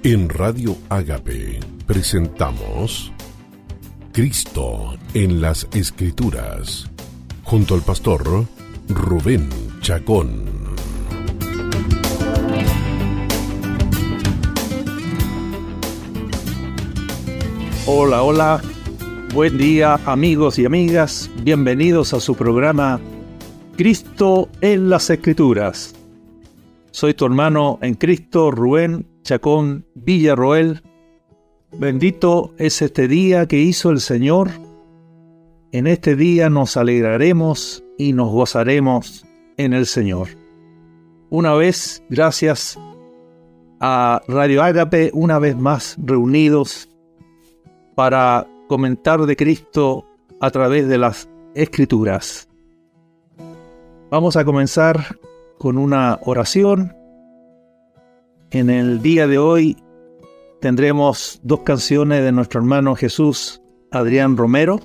En Radio Ágape presentamos Cristo en las Escrituras, junto al pastor Rubén Chacón. Hola, hola, buen día amigos y amigas, bienvenidos a su programa Cristo en las Escrituras. Soy tu hermano en Cristo, Rubén Chacón Villarroel. Bendito es este día que hizo el Señor. En este día nos alegraremos y nos gozaremos en el Señor. Una vez, gracias a Radio Ágape, una vez más reunidos para comentar de Cristo a través de las Escrituras. Vamos a comenzar con una oración. En el día de hoy tendremos dos canciones de nuestro hermano Jesús Adrián Romero.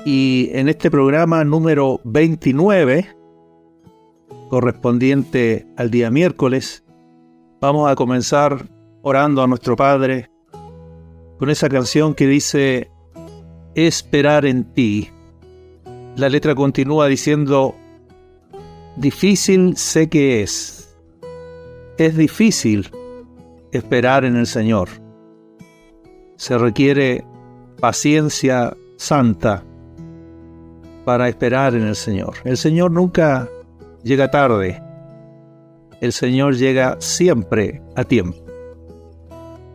Y en este programa número 29, correspondiente al día miércoles, vamos a comenzar orando a nuestro Padre con esa canción que dice: esperar en ti. La letra continúa diciendo: difícil sé que es difícil esperar en el Señor. Se requiere paciencia santa para esperar en el Señor. El Señor nunca llega tarde. El Señor llega siempre a tiempo.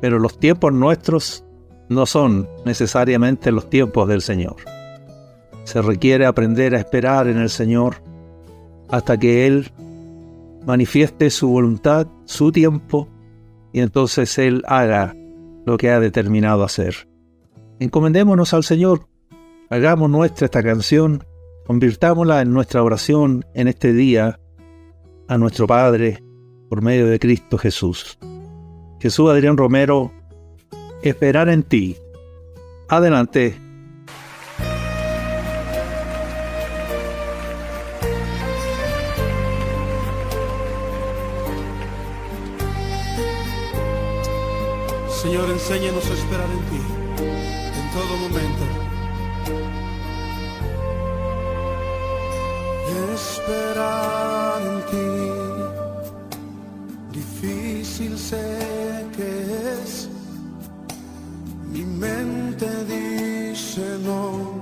Pero los tiempos nuestros no son necesariamente los tiempos del Señor. Se requiere aprender a esperar en el Señor hasta que Él manifieste su voluntad, su tiempo, y entonces Él haga lo que ha determinado hacer. Encomendémonos al Señor, hagamos nuestra esta canción, convirtámosla en nuestra oración en este día a nuestro Padre por medio de Cristo Jesús. Jesús Adrián Romero, esperar en ti. Adelante. Señor, enséñanos a esperar en ti, en todo momento. Esperar en ti, difícil sé que es. Mi mente dice no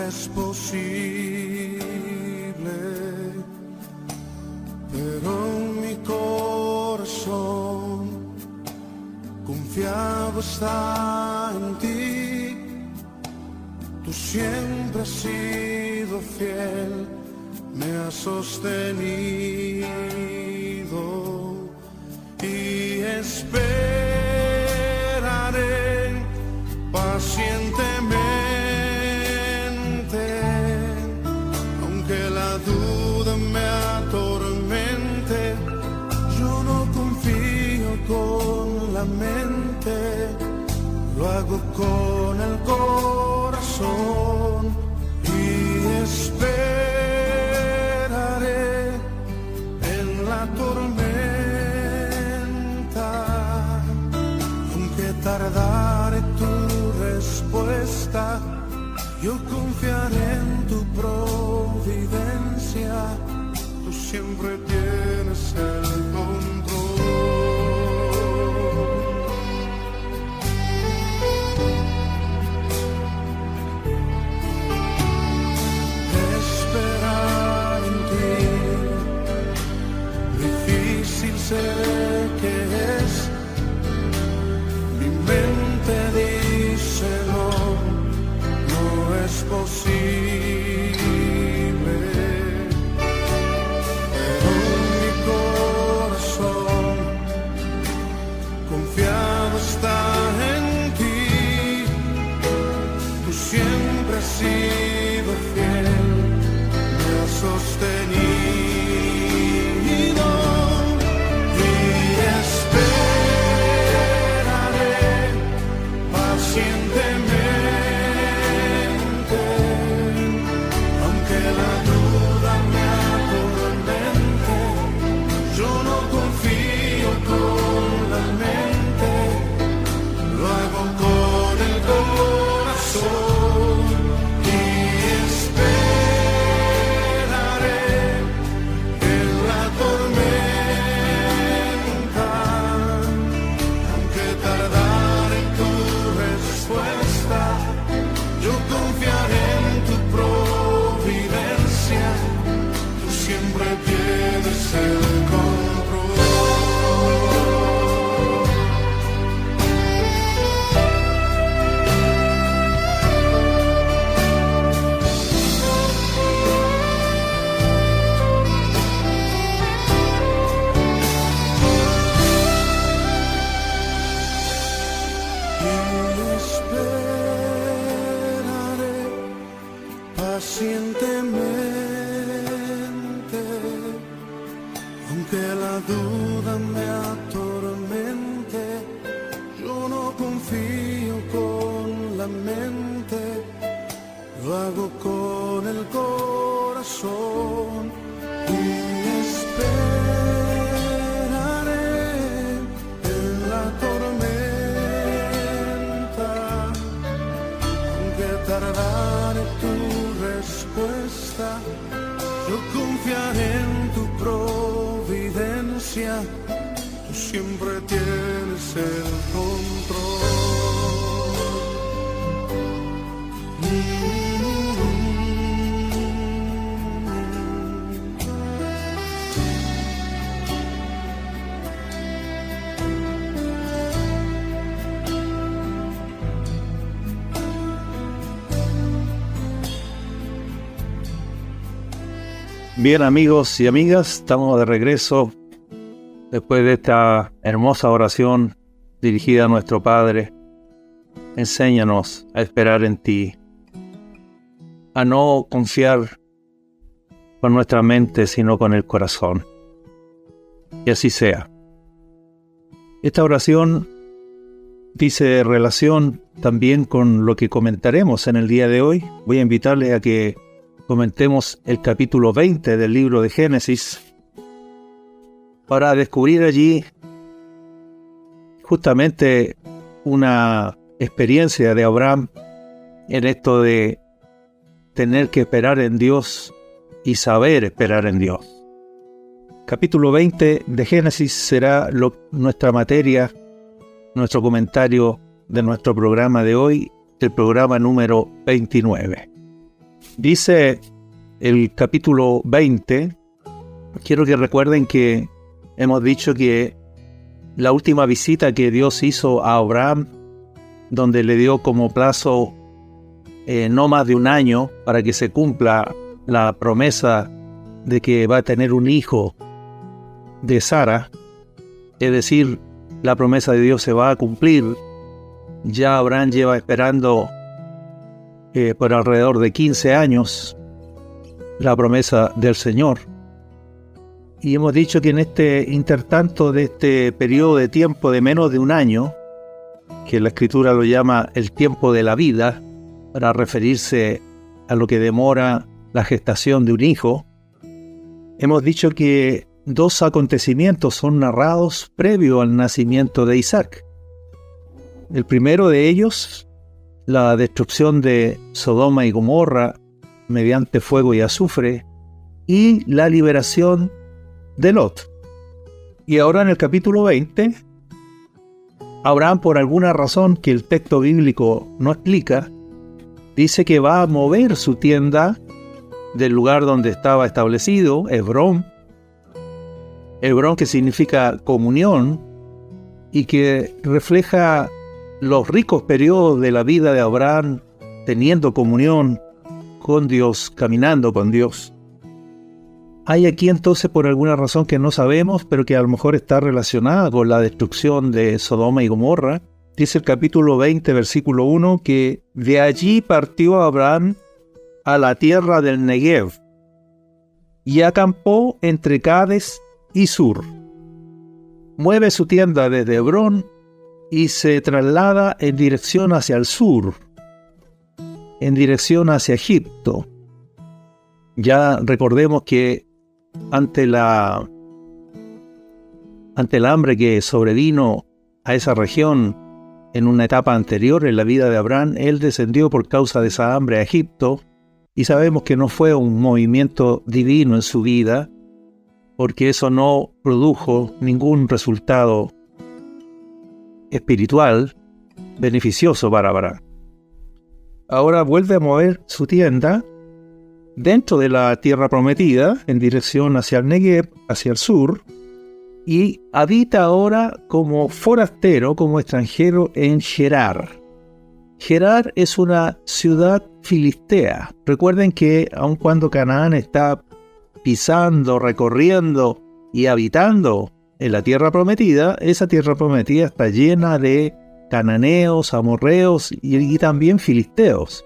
es posible, pero mi corazón confiado está en ti. Tú siempre has sido fiel, me has sostenido y esperaré pacientemente, aunque la duda me atormente. Yo no confío con la mente, lo hago con el corazón y esperaré en la tormenta, aunque tardare tu respuesta. Yo confiaré en tu providencia, tú siempre tienes el control. Sé que es, mi mente dice no es posible, pero mi corazón confiado está en ti. Tú siempre has sido fiel, me has sostenido. tienes el control. Pacientemente, aunque la duda me atormente, yo no confío con la mente, lo hago con el corazón y esperaré en la tormenta, aunque tardaré tu respuesta, yo confiaré en tu providencia, tú siempre tienes el control. Bien, amigos y amigas, estamos de regreso después de esta hermosa oración dirigida a nuestro Padre. Enséñanos a esperar en ti, a no confiar con nuestra mente, sino con el corazón. Y así sea. Esta oración dice relación también con lo que comentaremos en el día de hoy. Voy a invitarles a que comentemos el capítulo 20 del libro de Génesis para descubrir allí justamente una experiencia de Abraham en esto de tener que esperar en Dios y saber esperar en Dios. Capítulo 20 de Génesis será nuestra materia, nuestro comentario de nuestro programa de hoy, el programa número 29. Dice el capítulo 20, quiero que recuerden que hemos dicho que la última visita que Dios hizo a Abraham, donde le dio como plazo no más de un año para que se cumpla la promesa de que va a tener un hijo de Sara, es decir, la promesa de Dios se va a cumplir. Ya Abraham lleva esperando por alrededor de 15 años la promesa del Señor. Y hemos dicho que en este intertanto de este periodo de tiempo de menos de un año, que la Escritura lo llama el tiempo de la vida, para referirse a lo que demora la gestación de un hijo, hemos dicho que dos acontecimientos son narrados previo al nacimiento de Isaac. El primero de ellos, la destrucción de Sodoma y Gomorra mediante fuego y azufre, y la liberación de Lot. Y ahora en el capítulo 20, Abraham, por alguna razón que el texto bíblico no explica, dice que va a mover su tienda del lugar donde estaba establecido, Hebrón, que significa comunión, y que refleja los ricos periodos de la vida de Abraham teniendo comunión con Dios, caminando con Dios. Hay aquí entonces, por alguna razón que no sabemos, pero que a lo mejor está relacionada con la destrucción de Sodoma y Gomorra, dice el capítulo 20, versículo 1, que de allí partió Abraham a la tierra del Negev y acampó entre Cades y Sur. Mueve su tienda desde Hebrón y se traslada en dirección hacia el sur, en dirección hacia Egipto. Ya recordemos que ante el hambre que sobrevino a esa región en una etapa anterior en la vida de Abraham, él descendió por causa de esa hambre a Egipto, y sabemos que no fue un movimiento divino en su vida, porque eso no produjo ningún resultado espiritual beneficioso para Abraham. Ahora vuelve a mover su tienda dentro de la tierra prometida, en dirección hacia el Negev, hacia el sur, y habita ahora como forastero, como extranjero en Gerar. Gerar es una ciudad filistea. Recuerden que aun cuando Canaán está pisando, recorriendo y habitando en la tierra prometida, esa tierra prometida está llena de cananeos, amorreos y también filisteos.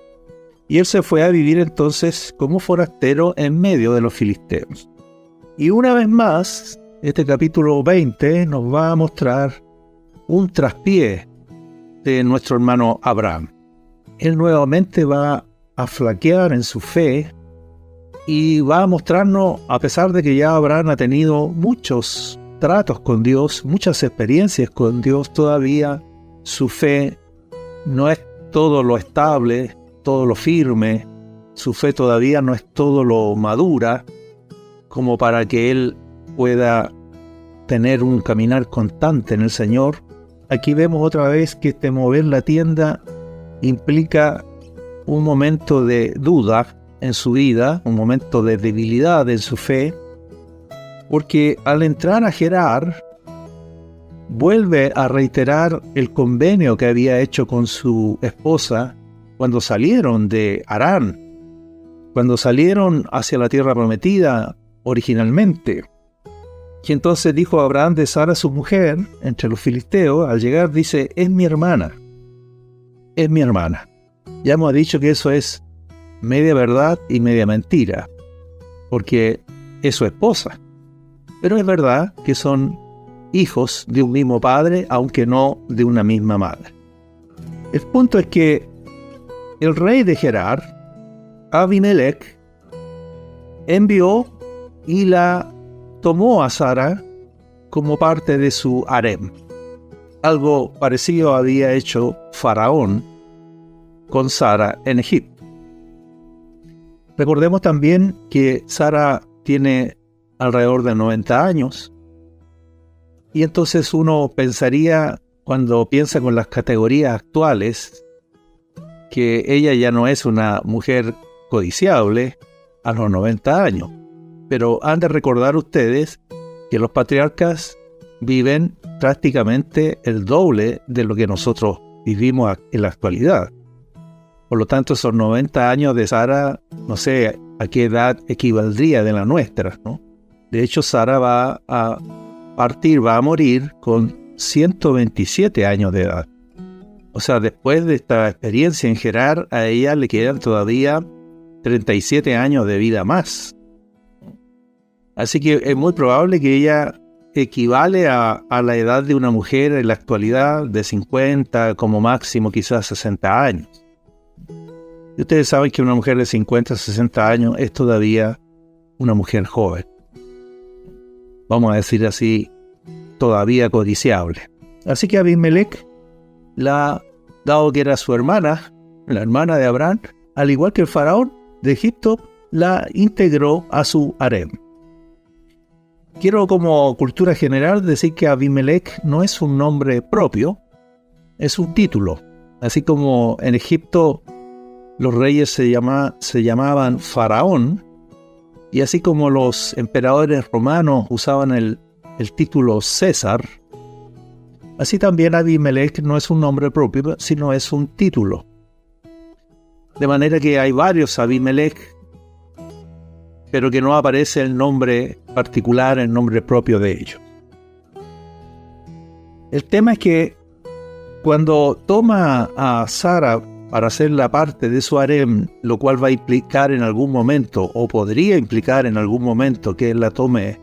Y él se fue a vivir entonces como forastero en medio de los filisteos. Y una vez más, este capítulo 20 nos va a mostrar un traspié de nuestro hermano Abraham. Él nuevamente va a flaquear en su fe y va a mostrarnos, a pesar de que ya Abraham ha tenido muchos tratos con Dios, muchas experiencias con Dios, todavía su fe no es todo lo estable, todo lo firme, su fe todavía no es todo lo madura, como para que él pueda tener un caminar constante en el Señor. Aquí vemos otra vez que este mover la tienda implica un momento de duda en su vida, un momento de debilidad en su fe, porque al entrar a Gerar, vuelve a reiterar el convenio que había hecho con su esposa cuando salieron de Harán, cuando salieron hacia la tierra prometida originalmente. Y entonces dijo Abraham de Sara, su mujer, entre los filisteos, al llegar dice, es mi hermana. Ya hemos dicho que eso es media verdad y media mentira, porque es su esposa. Pero es verdad que son hijos de un mismo padre, aunque no de una misma madre. El punto es que el rey de Gerar, Abimelech, envió y la tomó a Sara como parte de su harem. Algo parecido había hecho Faraón con Sara en Egipto. Recordemos también que Sara tiene alrededor de 90 años, y entonces uno pensaría, cuando piensa con las categorías actuales, que ella ya no es una mujer codiciable a los 90 años. Pero han de recordar ustedes que los patriarcas viven prácticamente el doble de lo que nosotros vivimos en la actualidad. Por lo tanto, esos 90 años de Sara, no sé a qué edad equivaldría de la nuestra, ¿no? De hecho, Sara va a morir con 127 años de edad. O sea, después de esta experiencia en Gerar, a ella le quedan todavía 37 años de vida más. Así que es muy probable que ella equivale a la edad de una mujer en la actualidad de 50, como máximo quizás 60 años. Y ustedes saben que una mujer de 50, 60 años es todavía una mujer joven. Vamos a decir así, todavía codiciable. Así que Abimelech, dado que era su hermana, la hermana de Abraham, al igual que el faraón de Egipto, la integró a su harem. Quiero, como cultura general, decir que Abimelech no es un nombre propio, es un título. Así como en Egipto los reyes se llamaban faraón, y así como los emperadores romanos usaban el título César, así también Abimelech no es un nombre propio, sino es un título. De manera que hay varios Abimelech, pero que no aparece el nombre particular, el nombre propio de ellos. El tema es que cuando toma a Sara para hacer la parte de su harem, lo cual va a implicar en algún momento, o podría implicar en algún momento, que él la tome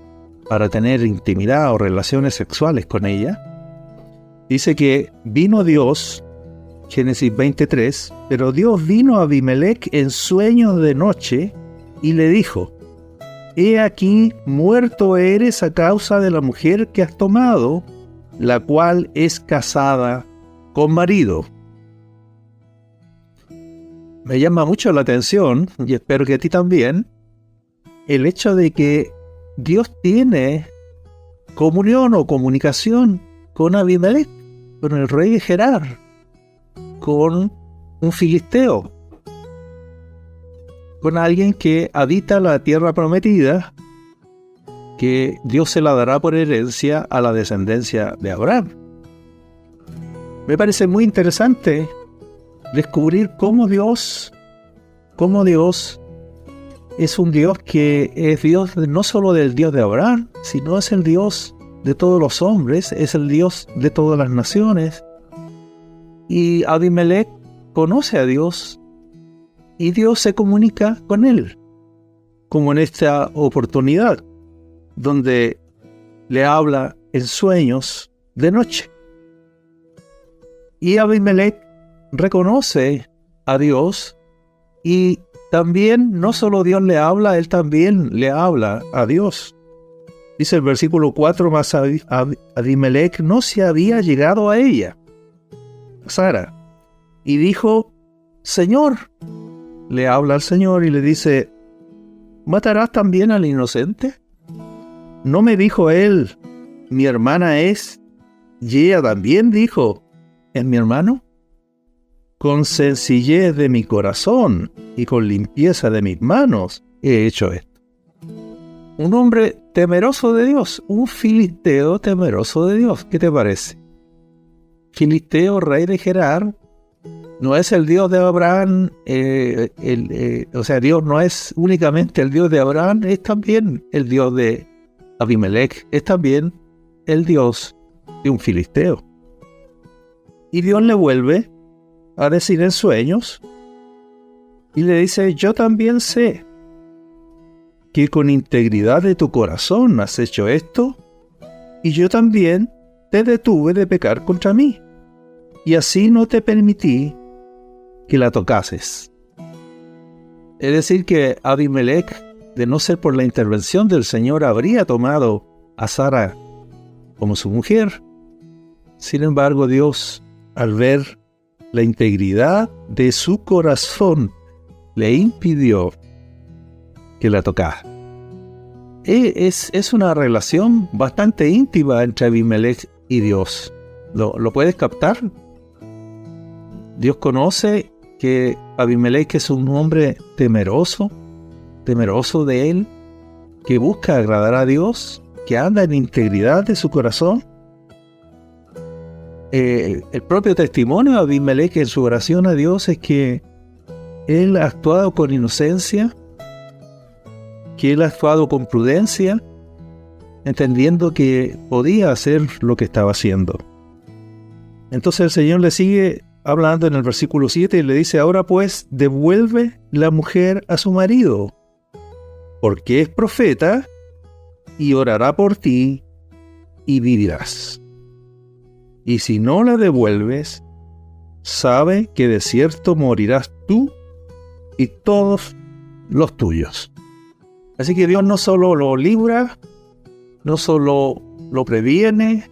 para tener intimidad o relaciones sexuales con ella, dice que vino Dios, Génesis 23, pero Dios vino a Abimelech en sueños de noche y le dijo, he aquí, muerto eres a causa de la mujer que has tomado, la cual es casada con marido. Me llama mucho la atención, y espero que a ti también, el hecho de que Dios tiene comunión o comunicación con Abimelech, con el rey de Gerar, con un filisteo. con alguien que habita la tierra prometida, que Dios se la dará por herencia a la descendencia de Abraham. Me parece muy interesante descubrir cómo Dios es un Dios que es Dios no solo del Dios de Abraham, sino es el Dios de todos los hombres, es el Dios de todas las naciones. Y Abimelech conoce a Dios y Dios se comunica con él, como en esta oportunidad, donde le habla en sueños de noche. Y Abimelech reconoce a Dios y también no solo Dios le habla, él también le habla a Dios. Dice el versículo 4, más Abimelech no se había llegado a ella, Sara, y dijo: Señor, le habla al Señor y le dice: ¿matarás también al inocente? ¿No me dijo él, mi hermana es, y ella también dijo, es mi hermano? Con sencillez de mi corazón y con limpieza de mis manos he hecho esto. Un hombre temeroso de Dios, un filisteo temeroso de Dios. ¿Qué te parece? Filisteo, rey de Gerar, no es el Dios de Abraham, Dios no es únicamente el Dios de Abraham, es también el Dios de Abimelech, es también el Dios de un filisteo. Y Dios le vuelve a decir en sueños y le dice: yo también sé que con integridad de tu corazón has hecho esto, y yo también te detuve de pecar contra mí, y así no te permití que la tocases. Es decir, que Abimelech, de no ser por la intervención del Señor, habría tomado a Sara como su mujer. Sin embargo, Dios, al ver la integridad de su corazón, le impidió que la tocara. Es una relación bastante íntima entre Abimelech y Dios. ¿Lo puedes captar? Dios conoce que Abimelech es un hombre temeroso de él, que busca agradar a Dios, que anda en integridad de su corazón. El propio testimonio de Abimelech en su oración a Dios es que él ha actuado con inocencia, que él ha actuado con prudencia, entendiendo que podía hacer lo que estaba haciendo. Entonces el Señor le sigue hablando en el versículo 7 y le dice: ahora pues devuelve la mujer a su marido, porque es profeta y orará por ti y vivirás. Y si no la devuelves, sabe que de cierto morirás tú y todos los tuyos. Así que Dios no solo lo libra, no solo lo previene,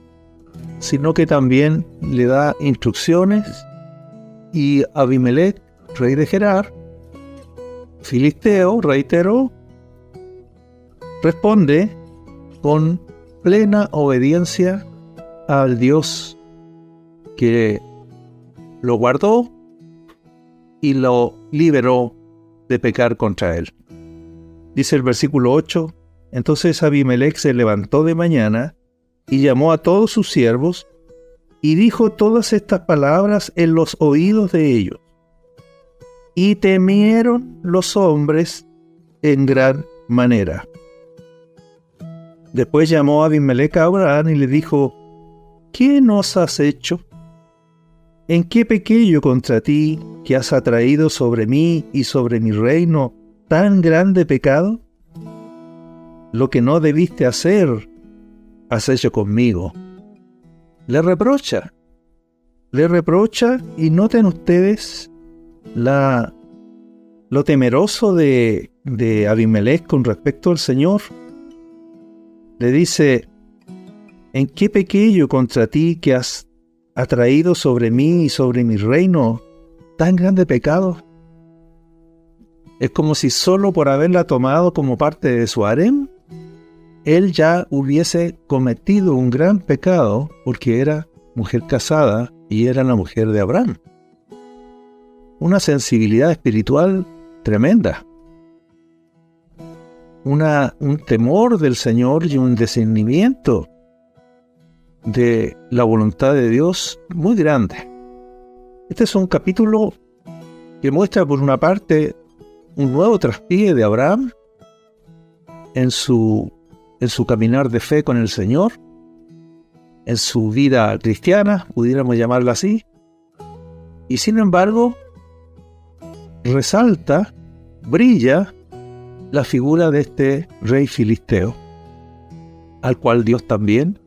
sino que también le da instrucciones. Y Abimelech, rey de Gerar, filisteo, reiteró, responde con plena obediencia al Dios que lo guardó y lo liberó de pecar contra él. Dice el versículo 8: entonces Abimelech se levantó de mañana y llamó a todos sus siervos y dijo todas estas palabras en los oídos de ellos. Y temieron los hombres en gran manera. Después llamó a Abimelech a Abraham y le dijo: ¿qué nos has hecho? ¿En qué pequé yo contra ti, que has atraído sobre mí y sobre mi reino tan grande pecado? Lo que no debiste hacer, has hecho conmigo. Le reprocha, y noten ustedes lo temeroso de Abimelech con respecto al Señor. Le dice: ¿en qué pequé yo contra ti, que has atraído sobre mí y sobre mi reino tan grande pecado? Es como si solo por haberla tomado como parte de su harem, él ya hubiese cometido un gran pecado, porque era mujer casada y era la mujer de Abraham. Una sensibilidad espiritual tremenda. un temor del Señor y un discernimiento de la voluntad de Dios muy grande. Este es un capítulo que muestra, por una parte, un nuevo traspié de Abraham en su caminar de fe con el Señor, en su vida cristiana, pudiéramos llamarla así, y sin embargo resalta, brilla la figura de este rey filisteo, al cual Dios también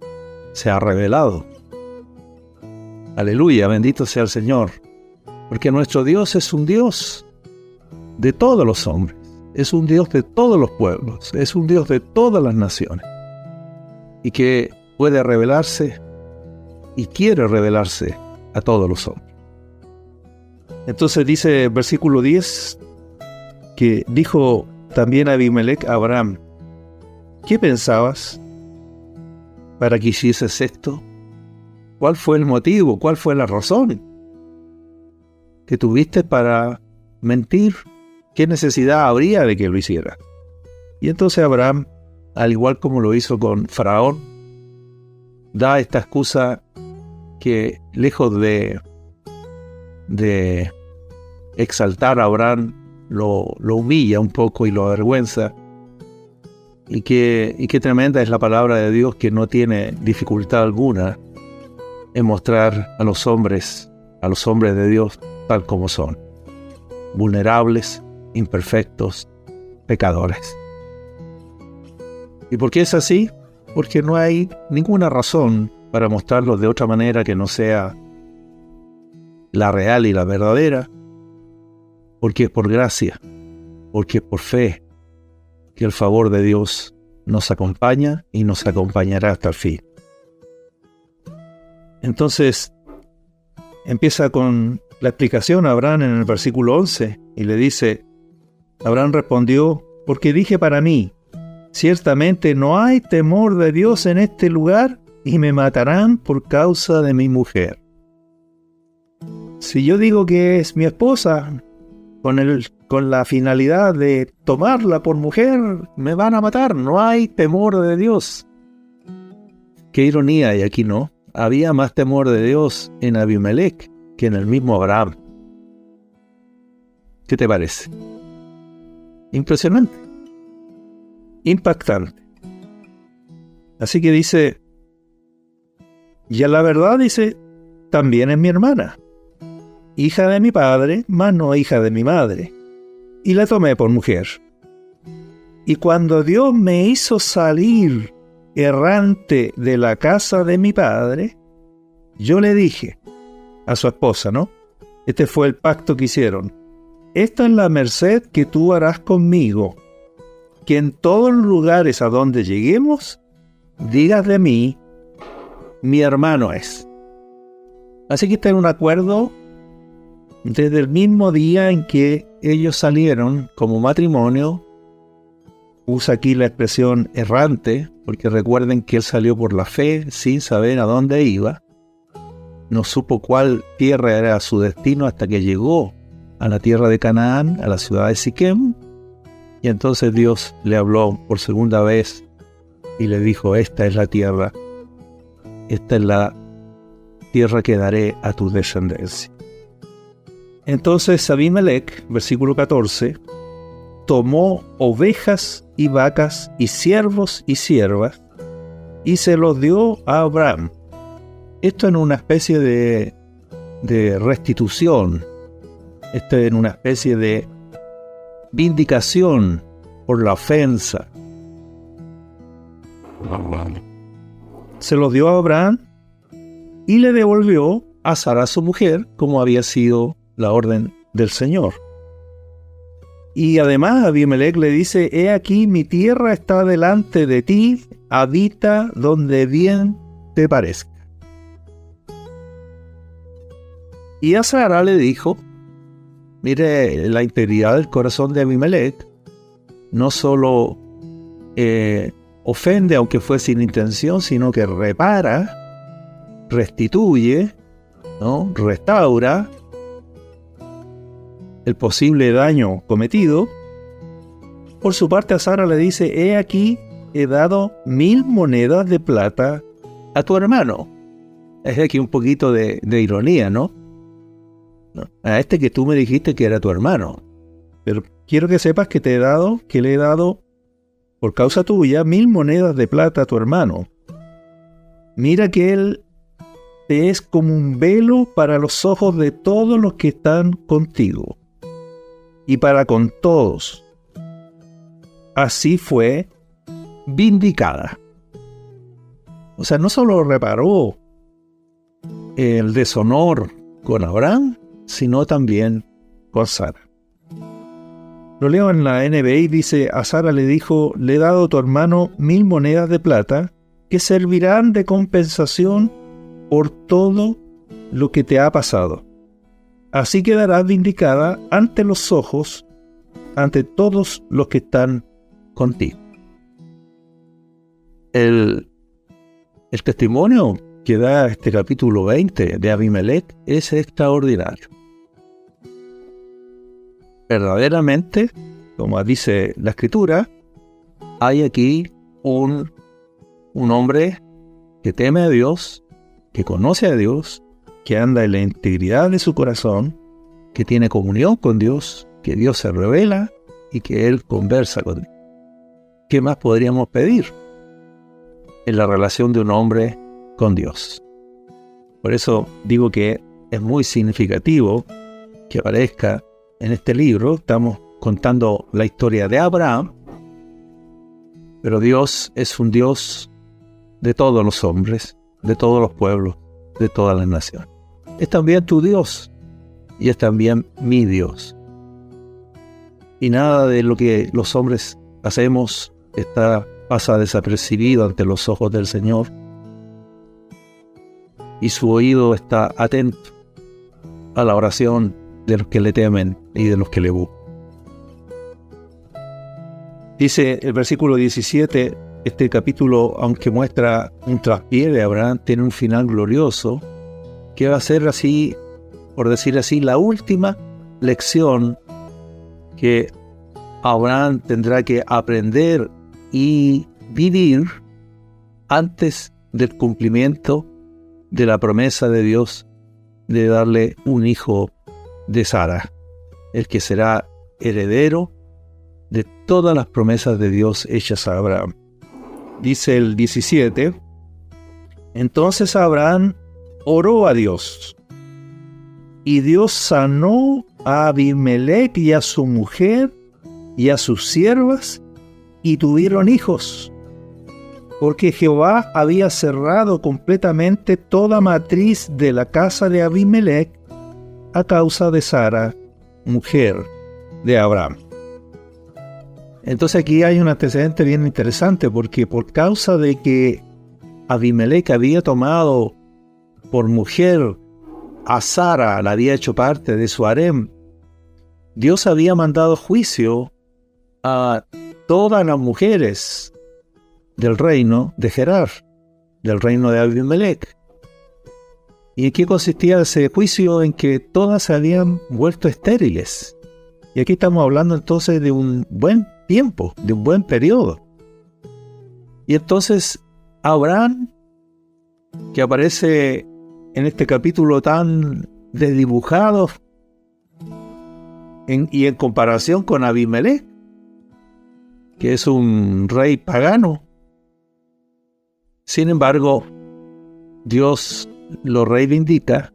se ha revelado. Aleluya, bendito sea el Señor, porque nuestro Dios es un Dios de todos los hombres, es un Dios de todos los pueblos, es un Dios de todas las naciones, y que puede revelarse y quiere revelarse a todos los hombres. Entonces dice el versículo 10 que dijo también Abimelec a Abraham: ¿qué pensabas para que hicieses esto? ¿Cuál fue el motivo? ¿Cuál fue la razón que tuviste para mentir? ¿Qué necesidad habría de que lo hiciera? Y entonces Abraham, al igual como lo hizo con Faraón, da esta excusa que, lejos de exaltar a Abraham, lo humilla un poco y lo avergüenza. Y qué tremenda es la palabra de Dios, que no tiene dificultad alguna en mostrar a los hombres de Dios tal como son: vulnerables, imperfectos, pecadores. ¿Y por qué es así? Porque no hay ninguna razón para mostrarlos de otra manera que no sea la real y la verdadera, porque es por gracia, porque es por fe, que el favor de Dios nos acompaña y nos acompañará hasta el fin. Entonces, empieza con la explicación a Abraham en el versículo 11, y le dice: Abraham respondió: porque dije para mí, ciertamente no hay temor de Dios en este lugar, y me matarán por causa de mi mujer. Si yo digo que es mi esposa, con la finalidad de tomarla por mujer, me van a matar. No hay temor de Dios. Qué ironía hay aquí, ¿no? Había más temor de Dios en Abimelec que en el mismo Abraham. ¿Qué te parece? Impresionante. Impactante. Así que dice, y a la verdad dice, también es mi hermana, hija de mi padre, mas no hija de mi madre, y la tomé por mujer. Y cuando Dios me hizo salir errante de la casa de mi padre, yo le dije a su esposa, ¿no? Este fue el pacto que hicieron: esta es la merced que tú harás conmigo, que en todos los lugares a donde lleguemos, digas de mí, mi hermano es. Así que está en un acuerdo desde el mismo día en que ellos salieron como matrimonio. Usa aquí la expresión errante, porque recuerden que él salió por la fe sin saber a dónde iba. No supo cuál tierra era su destino hasta que llegó a la tierra de Canaán, a la ciudad de Siquem. Y entonces Dios le habló por segunda vez y le dijo: esta es la tierra, esta es la tierra que daré a tu descendencia. Entonces Abimelec, versículo 14, tomó ovejas y vacas y siervos y siervas y se los dio a Abraham. Esto en una especie de restitución, esto en una especie de vindicación por la ofensa. Se los dio a Abraham y le devolvió a Sara su mujer, como había sido la orden del Señor. Y además Abimelec le dice: he aquí mi tierra está delante de ti, habita donde bien te parezca. Y a Sara le dijo: mire, la integridad del corazón de Abimelec no solo ofende, aunque fue sin intención, sino que repara, restituye, ¿no? Restaura el posible daño cometido. Por su parte a Sara le dice: he aquí, he dado 1000 monedas de plata a tu hermano. Es aquí un poquito de ironía, ¿no? A este que tú me dijiste que era tu hermano. Pero quiero que sepas que le he dado por causa tuya 1000 monedas de plata a tu hermano. Mira que él te es como un velo para los ojos de todos los que están contigo y para con todos. Así fue vindicada. O sea, no solo reparó el deshonor con Abraham, sino también con Sara. Lo leo en la NBI, dice: a Sara le dijo: le he dado a tu hermano 1000 monedas de plata que servirán de compensación por todo lo que te ha pasado. Así quedarás vindicada ante los ojos, ante todos los que están contigo. El testimonio que da este capítulo 20 de Abimelech es extraordinario. Verdaderamente, como dice la Escritura, hay aquí un hombre que teme a Dios, que conoce a Dios, que anda en la integridad de su corazón, que tiene comunión con Dios, que Dios se revela y que Él conversa con Dios. ¿Qué más podríamos pedir en la relación de un hombre con Dios? Por eso digo que es muy significativo que aparezca en este libro. Estamos contando la historia de Abraham, pero Dios es un Dios de todos los hombres, de todos los pueblos, de todas las naciones. Es también tu Dios y es también mi Dios. Y nada de lo que los hombres hacemos pasa desapercibido ante los ojos del Señor, y su oído está atento a la oración de los que le temen y de los que le buscan. Dice el versículo 17, este capítulo, aunque muestra un traspié de Abraham, tiene un final glorioso, que va a ser así, por decir así, la última lección que Abraham tendrá que aprender y vivir antes del cumplimiento de la promesa de Dios de darle un hijo de Sara, el que será heredero de todas las promesas de Dios hechas a Abraham. Dice el 17: entonces Abraham oró a Dios, y Dios sanó a Abimelech y a su mujer y a sus siervas, y tuvieron hijos, porque Jehová había cerrado completamente toda matriz de la casa de Abimelech a causa de Sara, mujer de Abraham. Entonces aquí hay un antecedente bien interesante, porque por causa de que Abimelech había tomado por mujer a Sara, la había hecho parte de su harem, Dios había mandado juicio a todas las mujeres del reino de Gerar, del reino de Abimelech. ¿Y en qué consistía ese juicio? En que todas se habían vuelto estériles. Y aquí estamos hablando entonces de un buen tiempo, de un buen periodo. Y entonces Abraham, que aparece en este capítulo tan desdibujado y en comparación con Abimelech, que es un rey pagano, sin embargo, Dios lo reivindica,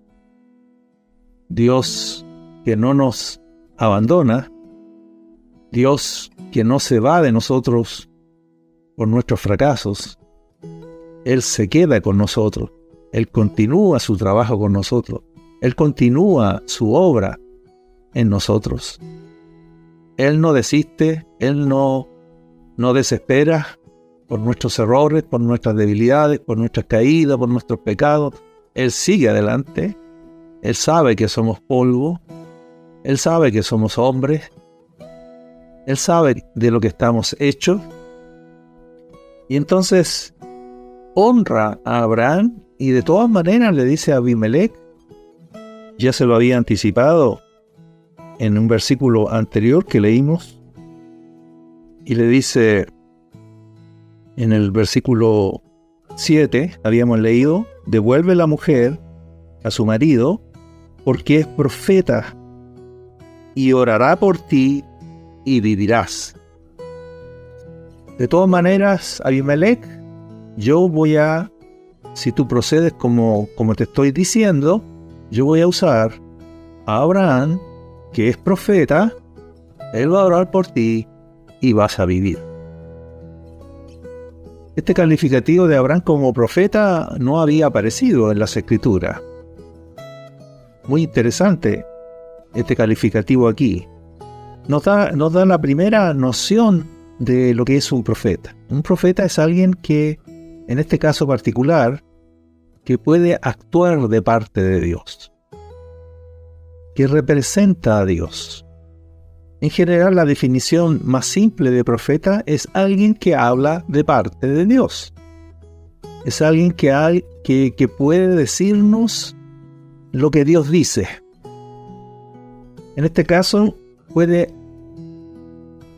Dios que no nos abandona, Dios que no se va de nosotros por nuestros fracasos. Él se queda con nosotros, Él continúa su trabajo con nosotros, Él continúa su obra en nosotros. Él no desiste, Él no desespera por nuestros errores, por nuestras debilidades, por nuestras caídas, por nuestros pecados. Él sigue adelante. Él sabe que somos polvo. Él sabe que somos hombres. Él sabe de lo que estamos hechos. Y entonces honra a Abraham y de todas maneras le dice a Abimelech, ya se lo había anticipado en un versículo anterior que leímos, y le dice en el versículo 7, habíamos leído, devuelve la mujer a su marido, porque es profeta, y orará por ti y vivirás. De todas maneras, Abimelech, si tú procedes como te estoy diciendo, yo voy a usar a Abraham, que es profeta, él va a orar por ti y vas a vivir. Este calificativo de Abraham como profeta no había aparecido en las Escrituras. Muy interesante este calificativo aquí. Nos da la primera noción de lo que es un profeta. Un profeta es alguien que, en este caso particular, que puede actuar de parte de Dios, que representa a Dios. En general, la definición más simple de profeta es alguien que habla de parte de Dios. Es alguien que puede decirnos lo que Dios dice. En este caso, puede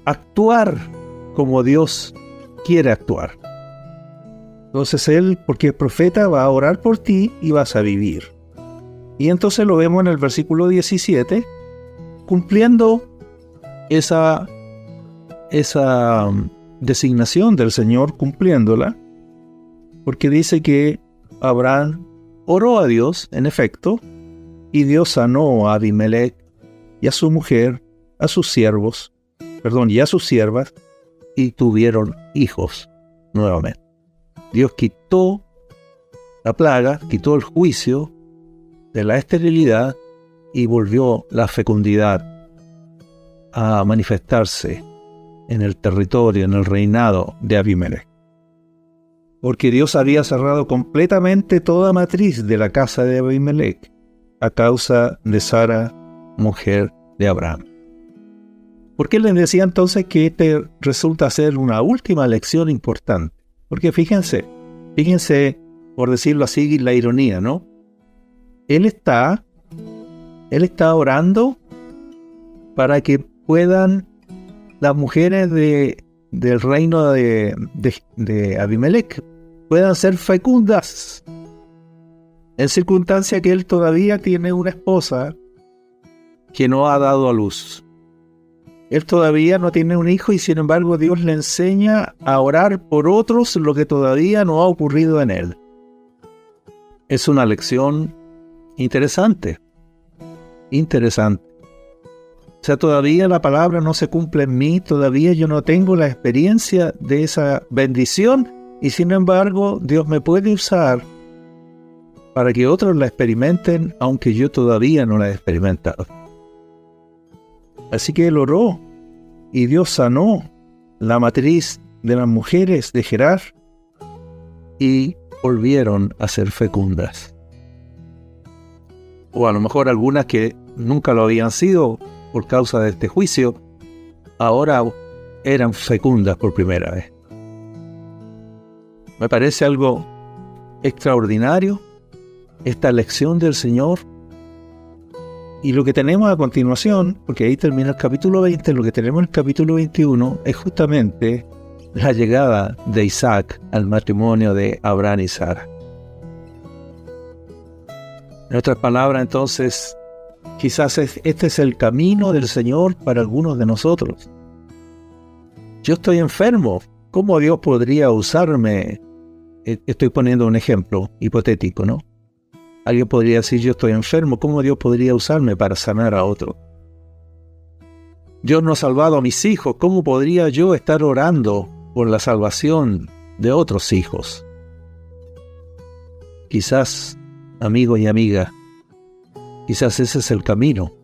actuar como Dios quiere actuar. Entonces él, porque es profeta, va a orar por ti y vas a vivir. Y entonces lo vemos en el versículo 17, cumpliendo esa designación del Señor, cumpliéndola, porque dice que Abraham oró a Dios, en efecto, y Dios sanó a Abimelech y a su mujer, y a sus siervas, y tuvieron hijos nuevamente. Dios quitó la plaga, quitó el juicio de la esterilidad y volvió la fecundidad a manifestarse en el territorio, en el reinado de Abimelech. Porque Dios había cerrado completamente toda matriz de la casa de Abimelech a causa de Sara, mujer de Abraham. ¿Por qué les decía entonces que este resulta ser una última lección importante? Porque fíjense, por decirlo así, la ironía, ¿no? Él está orando para que puedan las mujeres del reino de Abimelech puedan ser fecundas, en circunstancia que él todavía tiene una esposa que no ha dado a luz. Él todavía no tiene un hijo y sin embargo Dios le enseña a orar por otros, lo que todavía no ha ocurrido en él. Es una lección interesante. O sea, todavía la palabra no se cumple en mí, todavía yo no tengo la experiencia de esa bendición y sin embargo Dios me puede usar para que otros la experimenten, aunque yo todavía no la he experimentado. Así que él oró y Dios sanó la matriz de las mujeres de Gerar y volvieron a ser fecundas. O a lo mejor algunas que nunca lo habían sido por causa de este juicio, ahora eran fecundas por primera vez. Me parece algo extraordinario esta lección del Señor. Y lo que tenemos a continuación, porque ahí termina el capítulo 20, lo que tenemos en el capítulo 21 es justamente la llegada de Isaac al matrimonio de Abraham y Sara. En otras palabras, entonces, quizás este es el camino del Señor para algunos de nosotros. Yo estoy enfermo, ¿cómo Dios podría usarme? Estoy poniendo un ejemplo hipotético, ¿no? Alguien podría decir, yo estoy enfermo, ¿cómo Dios podría usarme para sanar a otro? Dios no ha salvado a mis hijos, ¿cómo podría yo estar orando por la salvación de otros hijos? Quizás, amigo y amiga, quizás ese es el camino.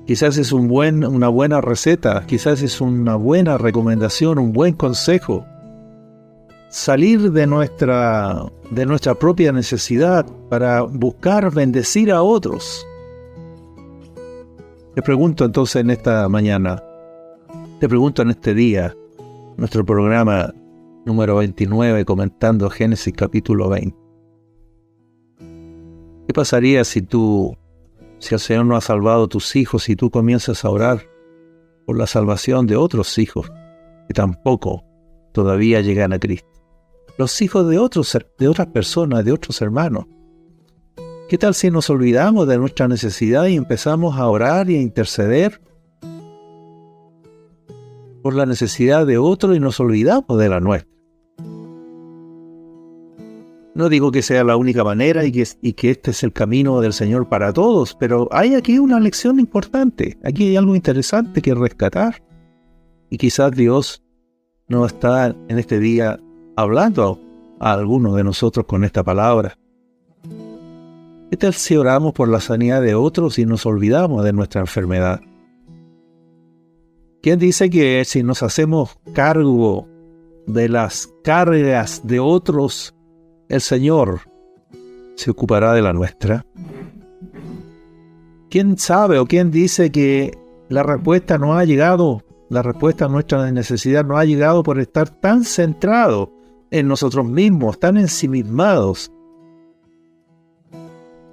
Quizás es una buena receta, quizás es una buena recomendación, un buen consejo. Salir de nuestra propia necesidad para buscar bendecir a otros. Te pregunto entonces en esta mañana, te pregunto en este día, nuestro programa número 29, comentando Génesis capítulo 20. ¿Qué pasaría si el Señor no ha salvado a tus hijos y tú comienzas a orar por la salvación de otros hijos que tampoco todavía llegan a Cristo. Los hijos de otras personas, de otros hermanos. ¿Qué tal si nos olvidamos de nuestra necesidad y empezamos a orar y a interceder por la necesidad de otro y nos olvidamos de la nuestra? No digo que sea la única manera y que este es el camino del Señor para todos, pero hay aquí una lección importante. Aquí hay algo interesante que rescatar. Y quizás Dios nos está en este día hablando a algunos de nosotros con esta palabra. ¿Qué tal si oramos por la sanidad de otros y nos olvidamos de nuestra enfermedad? ¿Quién dice que si nos hacemos cargo de las cargas de otros, el Señor se ocupará de la nuestra? ¿Quién sabe o quién dice que la respuesta no ha llegado? La respuesta a nuestra necesidad no ha llegado por estar tan centrados en nosotros mismos, tan ensimismados.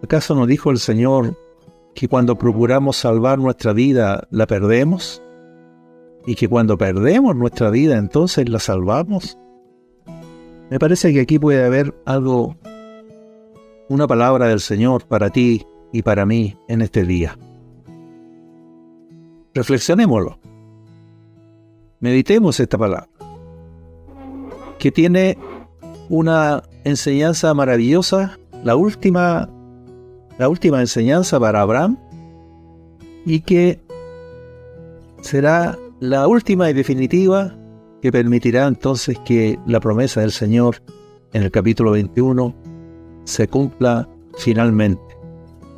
¿Acaso no dijo el Señor que cuando procuramos salvar nuestra vida, la perdemos? ¿Y que cuando perdemos nuestra vida, entonces la salvamos? Me parece que aquí puede haber algo, una palabra del Señor para ti y para mí en este día. Reflexionémoslo. Meditemos esta palabra, que tiene una enseñanza maravillosa, la última enseñanza para Abraham, y que será la última y definitiva que permitirá entonces que la promesa del Señor en el capítulo 21 se cumpla finalmente.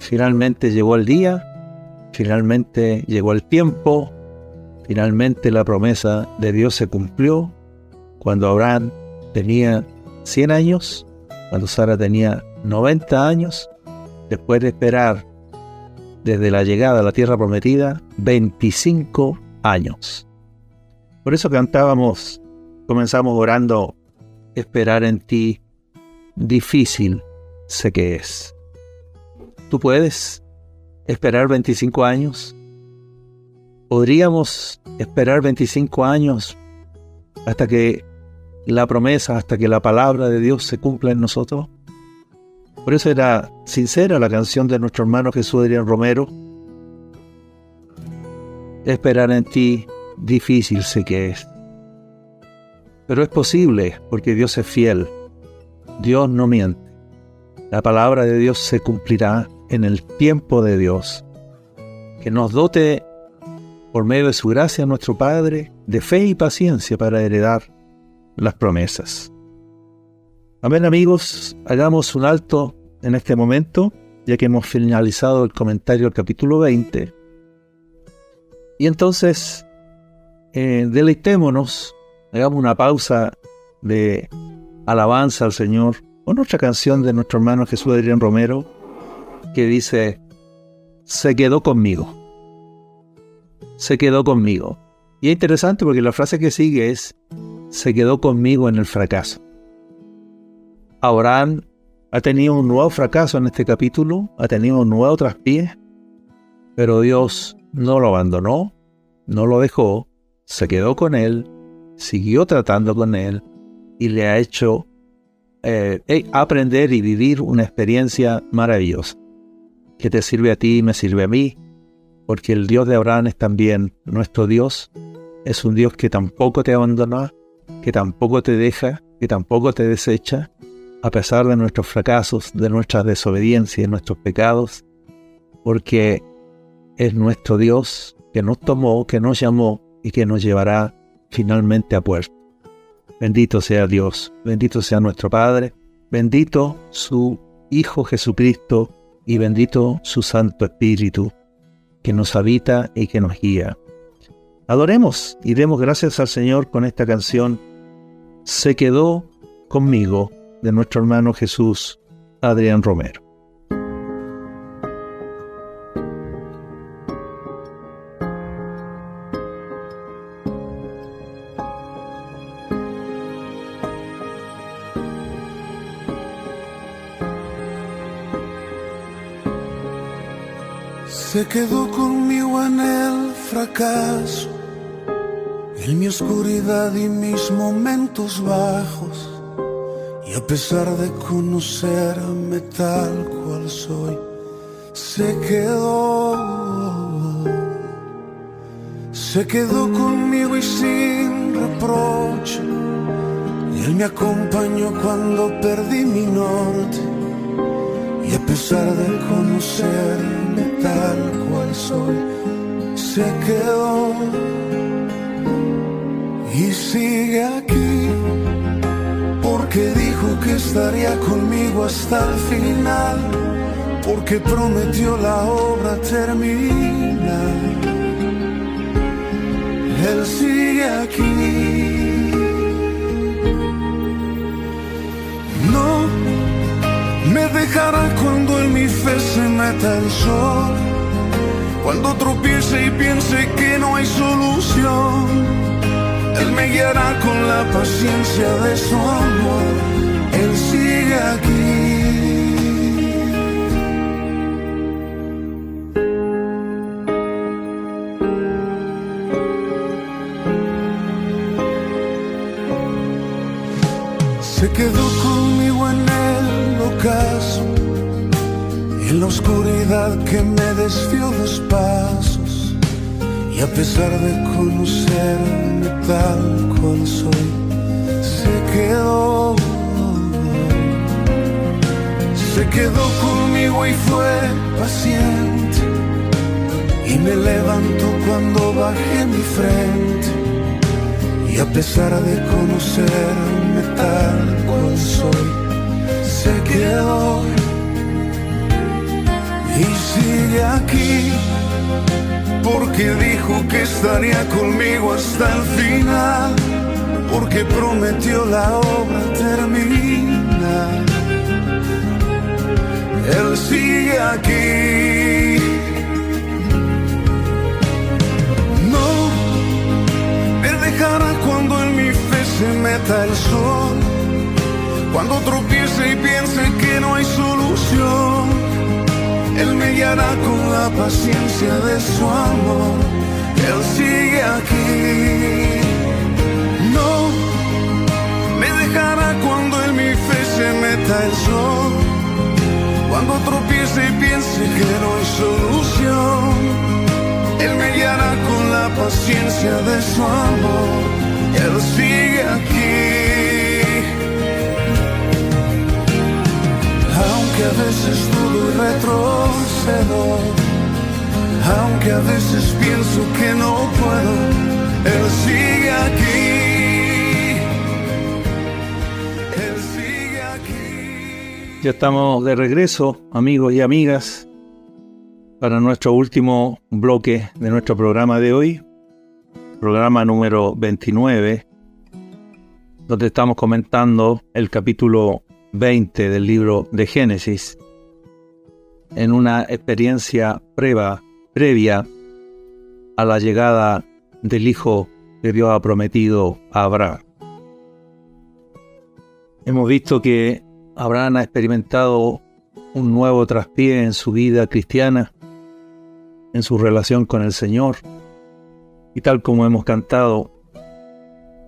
Finalmente llegó el día, finalmente llegó el tiempo, finalmente la promesa de Dios se cumplió cuando Abraham tenía 100 años, cuando Sara tenía 90 años, después de esperar desde la llegada a la tierra prometida 25 años. Por eso comenzamos orando: esperar en ti, difícil sé que es. ¿Tú puedes esperar 25 años? ¿Podríamos esperar 25 años hasta que la promesa, hasta que la palabra de Dios se cumpla en nosotros? Por eso era sincera la canción de nuestro hermano Jesús Adrián Romero: esperar en ti, difícil sé que es. Pero es posible, porque Dios es fiel. Dios no miente. La palabra de Dios se cumplirá en el tiempo de Dios. Que nos dote, por medio de su gracia, nuestro Padre, de fe y paciencia para heredar las promesas. Amén, amigos. Hagamos un alto en este momento, ya que hemos finalizado el comentario del capítulo 20. Y entonces, deleitémonos, hagamos una pausa de alabanza al Señor con otra canción de nuestro hermano Jesús Adrián Romero, que dice: se quedó conmigo. Se quedó conmigo. Y es interesante porque la frase que sigue es: se quedó conmigo en el fracaso. Abraham ha tenido un nuevo fracaso en este capítulo, ha tenido un nuevo traspié, pero Dios no lo abandonó, no lo dejó, se quedó con él, siguió tratando con él y le ha hecho aprender y vivir una experiencia maravillosa que te sirve a ti y me sirve a mí, porque el Dios de Abraham es también nuestro Dios. Es un Dios que tampoco te abandona, que tampoco te deja, que tampoco te desecha, a pesar de nuestros fracasos, de nuestras desobediencias, de nuestros pecados, porque es nuestro Dios que nos tomó, que nos llamó y que nos llevará finalmente a puerto. Bendito sea Dios, bendito sea nuestro Padre, bendito su Hijo Jesucristo y bendito su Santo Espíritu, que nos habita y que nos guía. Adoremos y demos gracias al Señor con esta canción: se quedó conmigo, de nuestro hermano Jesús Adrián Romero. Se quedó conmigo en el fracaso, en mi oscuridad y mis momentos bajos, y a pesar de conocerme tal cual soy, se quedó conmigo y sin reproche. Y Él me acompañó cuando perdí mi norte, y a pesar de conocerme tal cual soy, se quedó y sigue aquí, porque dijo que estaría conmigo hasta el final, porque prometió la obra terminar. Él sigue aquí. No me dejará cuando en mi fe se meta el sol, cuando tropiece y piense que no hay solución. Él me guiará con la paciencia de su amor. Él sigue aquí. Se quedó conmigo en el ocaso, en la oscuridad que me desvió los pasos, y a pesar de conocerme tal cual soy, se quedó conmigo y fue paciente, y me levantó cuando bajé mi frente. Y a pesar de conocerme tal cual soy, se quedó y sigue aquí, porque dijo que estaría conmigo hasta el final, porque prometió la obra terminar. Él sigue aquí. Cuando en mi fe se meta el sol, cuando tropiece y piense que no hay solución, Él me guiará con la paciencia de su amor. Él sigue aquí. No me dejará cuando en mi fe se meta el sol, cuando tropiece y piense que no hay solución, Él me guiará con la paciencia de su amor. Él sigue aquí. Aunque a veces dudo y retrocedo, aunque a veces pienso que no puedo, Él sigue aquí. Él sigue aquí. Ya estamos de regreso, amigos y amigas, para nuestro último bloque de nuestro programa de hoy, programa número 29, donde estamos comentando el capítulo 20 del libro de Génesis, en una experiencia previa a la llegada del hijo que Dios ha prometido a Abraham. Hemos visto que Abraham ha experimentado un nuevo traspié en su vida cristiana, en su relación con el Señor, y tal como hemos cantado,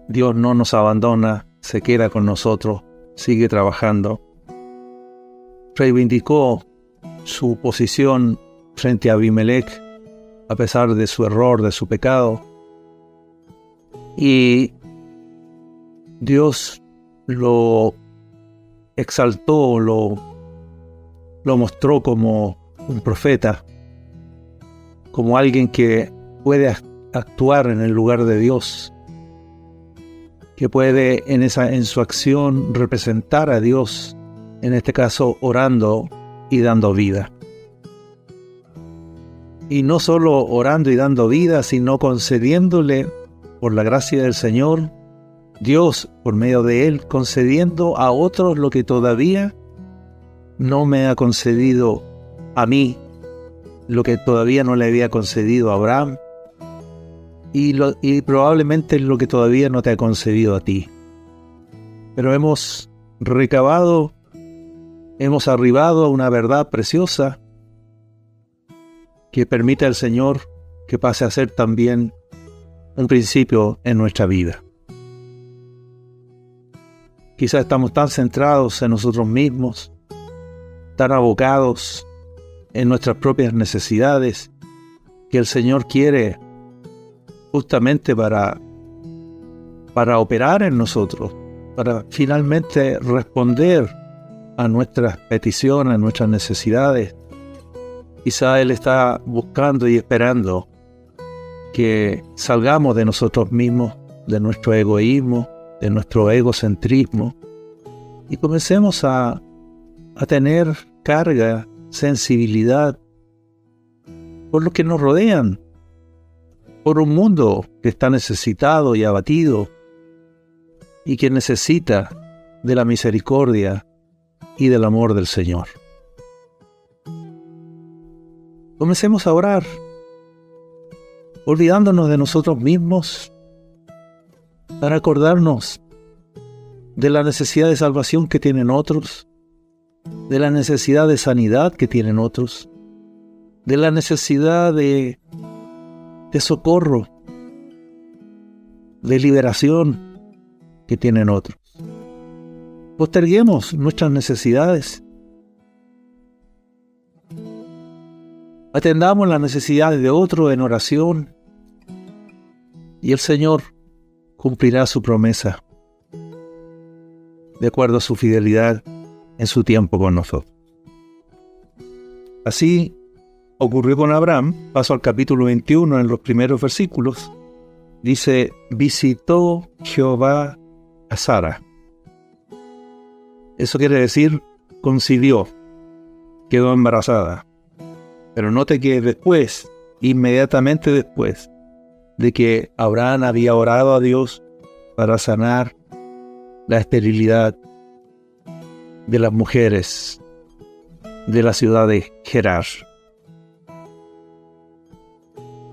Dios no nos abandona, se queda con nosotros, sigue trabajando. Reivindicó su posición frente a Abimelech, a pesar de su error, de su pecado, y Dios lo exaltó, lo mostró como un profeta, como alguien que puede actuar en el lugar de Dios, que puede en su acción representar a Dios, en este caso orando y dando vida. Y no solo orando y dando vida, sino concediéndole, por la gracia del Señor, Dios, por medio de Él, concediendo a otros lo que todavía no me ha concedido a mí, lo que todavía no le había concedido a Abraham, y probablemente lo que todavía no te ha concedido a ti. Pero hemos arribado a una verdad preciosa que permite al Señor que pase a ser también un principio en nuestra vida. Quizás estamos tan centrados en nosotros mismos, tan abocados en nuestras propias necesidades, que el Señor quiere justamente para operar en nosotros, para finalmente responder a nuestras peticiones, a nuestras necesidades. Quizá Él está buscando y esperando que salgamos de nosotros mismos, de nuestro egoísmo, de nuestro egocentrismo, y comencemos a tener carga, sensibilidad por los que nos rodean, por un mundo que está necesitado y abatido y que necesita de la misericordia y del amor del Señor. Comencemos a orar, olvidándonos de nosotros mismos, para acordarnos de la necesidad de salvación que tienen otros, de la necesidad de sanidad que tienen otros, de la necesidad de socorro, de liberación que tienen otros. Posterguemos nuestras necesidades. Atendamos las necesidades de otros en oración, y el Señor cumplirá su promesa de acuerdo a su fidelidad en su tiempo con nosotros. Así ocurrió con Abraham. Paso al capítulo 21 en los primeros versículos. Dice: visitó Jehová a Sara. Eso quiere decir concibió, quedó embarazada. Pero note que después, inmediatamente después de que Abraham había orado a Dios para sanar la esterilidad de las mujeres de la ciudad de Gerar.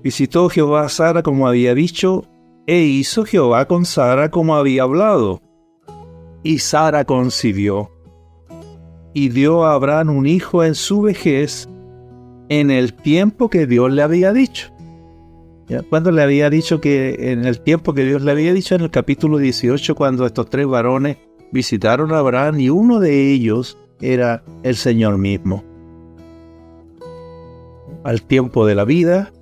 Visitó Jehová a Sara como había dicho, e hizo Jehová con Sara como había hablado. Y Sara concibió, y dio a Abraham un hijo en su vejez, en el tiempo que Dios le había dicho. ¿Ya? Cuando le había dicho que en el tiempo que Dios le había dicho, en el capítulo 18, cuando estos tres varones visitaron a Abraham, y uno de ellos era el Señor mismo. Al tiempo de la vida,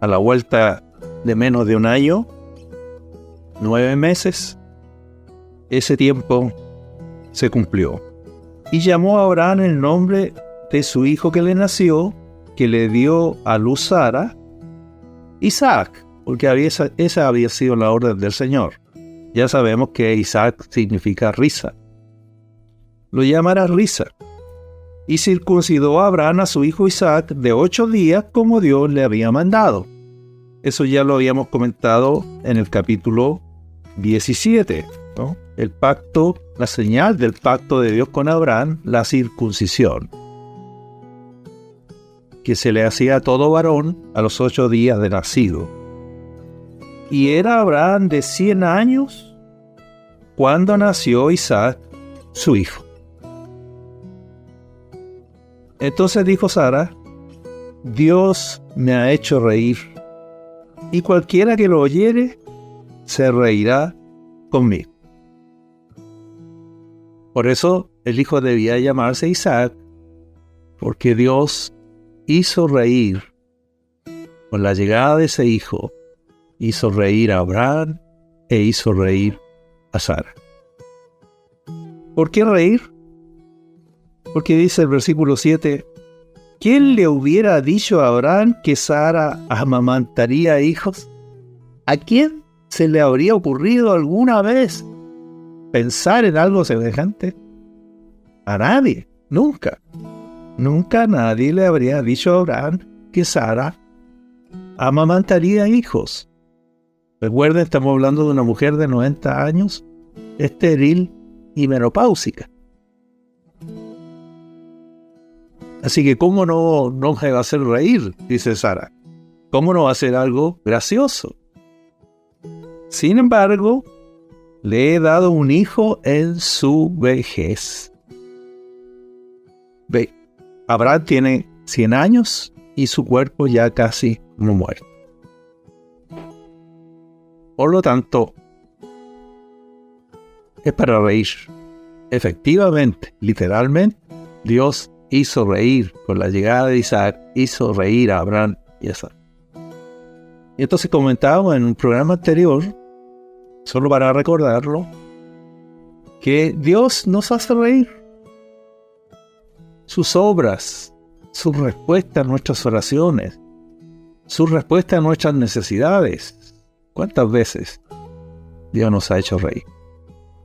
a la vuelta de menos de un año, 9 meses, ese tiempo se cumplió. Y llamó a Abraham el nombre de su hijo que le nació, que le dio a luz Sara, Isaac, porque esa había sido la orden del Señor. Ya sabemos que Isaac significa risa. Lo llamará risa. Y circuncidó a Abraham a su hijo Isaac de 8 días como Dios le había mandado. Eso ya lo habíamos comentado en el capítulo 17, ¿no? El pacto, la señal del pacto de Dios con Abraham, la circuncisión, que se le hacía a todo varón a los 8 días de nacido. Y era Abraham de 100 años cuando nació Isaac, su hijo. Entonces dijo Sara: Dios me ha hecho reír, y cualquiera que lo oyere se reirá conmigo. Por eso el hijo debía llamarse Isaac, porque Dios hizo reír, con la llegada de ese hijo, hizo reír a Abraham e hizo reír a Sara. ¿Por qué reír? Porque dice el versículo 7, ¿quién le hubiera dicho a Abraham que Sara amamantaría hijos? ¿A quién se le habría ocurrido alguna vez pensar en algo semejante? A nadie, nunca. Nunca nadie le habría dicho a Abraham que Sara amamantaría hijos. Recuerden, estamos hablando de una mujer de 90 años, estéril y menopáusica. Así que ¿cómo no me va a hacer reír? Dice Sara. ¿Cómo no va a ser algo gracioso? Sin embargo, le he dado un hijo en su vejez. Ve, Abraham tiene 100 años y su cuerpo ya casi no muerto. Por lo tanto, es para reír. Efectivamente, literalmente, Dios hizo reír con la llegada de Isaac, hizo reír a Abraham y a Sara. Y entonces comentábamos en un programa anterior, solo para recordarlo, que Dios nos hace reír. Sus obras, su respuesta a nuestras oraciones, su respuesta a nuestras necesidades. ¿Cuántas veces Dios nos ha hecho reír?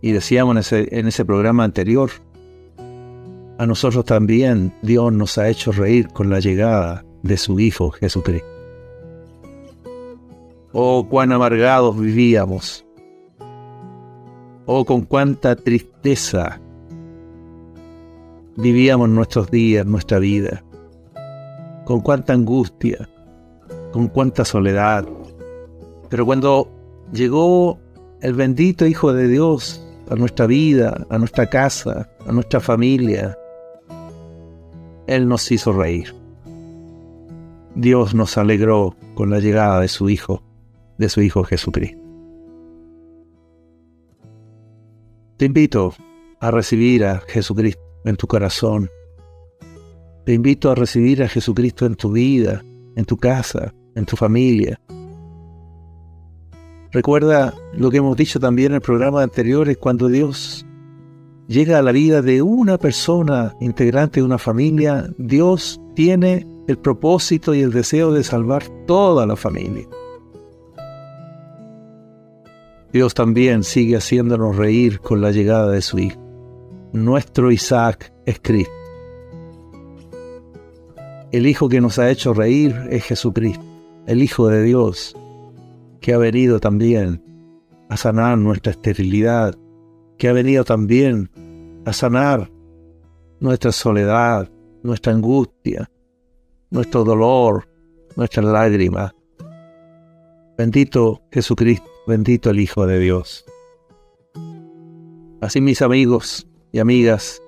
Y decíamos en ese programa anterior, a nosotros también Dios nos ha hecho reír con la llegada de su Hijo Jesucristo. Oh, cuán amargados vivíamos. Oh, con cuánta tristeza vivíamos nuestros días, nuestra vida. Con cuánta angustia, con cuánta soledad. Pero cuando llegó el bendito Hijo de Dios a nuestra vida, a nuestra casa, a nuestra familia, Él nos hizo reír. Dios nos alegró con la llegada de su Hijo Jesucristo. Te invito a recibir a Jesucristo en tu corazón. Te invito a recibir a Jesucristo en tu vida, en tu casa, en tu familia. Recuerda lo que hemos dicho también en programas anteriores, cuando Dios llega a la vida de una persona integrante de una familia, Dios tiene el propósito y el deseo de salvar toda la familia. Dios también sigue haciéndonos reír con la llegada de su Hijo. Nuestro Isaac es Cristo. El Hijo que nos ha hecho reír es Jesucristo, el Hijo de Dios, que ha venido también a sanar nuestra esterilidad, que ha venido también a sanar nuestra soledad, nuestra angustia, nuestro dolor, nuestras lágrimas. Bendito Jesucristo, bendito el Hijo de Dios. Así, mis amigos y amigas,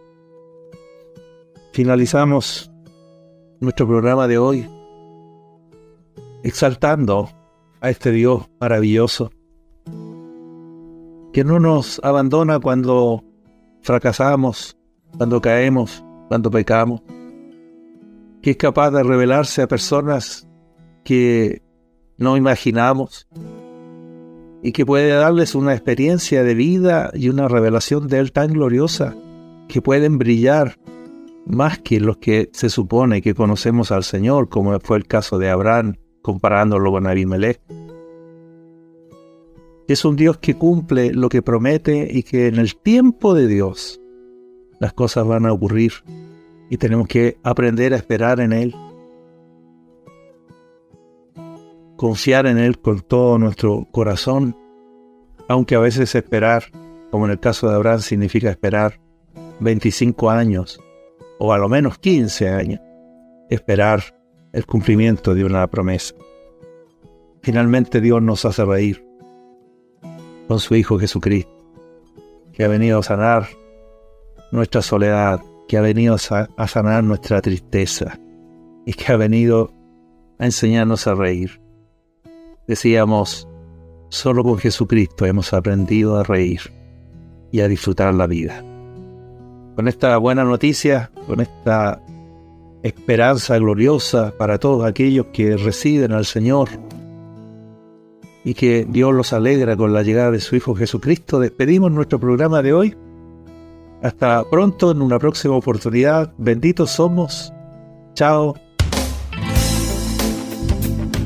finalizamos nuestro programa de hoy exaltando a este Dios maravilloso que no nos abandona cuando fracasamos, cuando caemos, cuando pecamos, que es capaz de revelarse a personas que no imaginamos y que puede darles una experiencia de vida y una revelación de Él tan gloriosa que pueden brillar más que los que se supone que conocemos al Señor, como fue el caso de Abraham, comparándolo con Abimelech. Es un Dios que cumple lo que promete y que en el tiempo de Dios las cosas van a ocurrir y tenemos que aprender a esperar en Él, confiar en Él con todo nuestro corazón, aunque a veces esperar, como en el caso de Abraham, significa esperar 25 años o a lo menos 15 años, esperar el cumplimiento de una promesa. Finalmente Dios nos hace reír con su Hijo Jesucristo, que ha venido a sanar nuestra soledad, que ha venido a sanar nuestra tristeza y que ha venido a enseñarnos a reír. Decíamos, solo con Jesucristo hemos aprendido a reír y a disfrutar la vida. Con esta buena noticia, con esta esperanza gloriosa para todos aquellos que residen al Señor y que Dios los alegra con la llegada de su Hijo Jesucristo, despedimos nuestro programa de hoy. Hasta pronto en una próxima oportunidad. Benditos somos. Chao.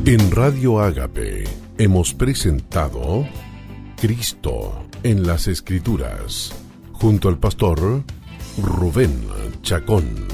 En Radio Ágape hemos presentado Cristo en las Escrituras, junto al pastor Rubén Chacón.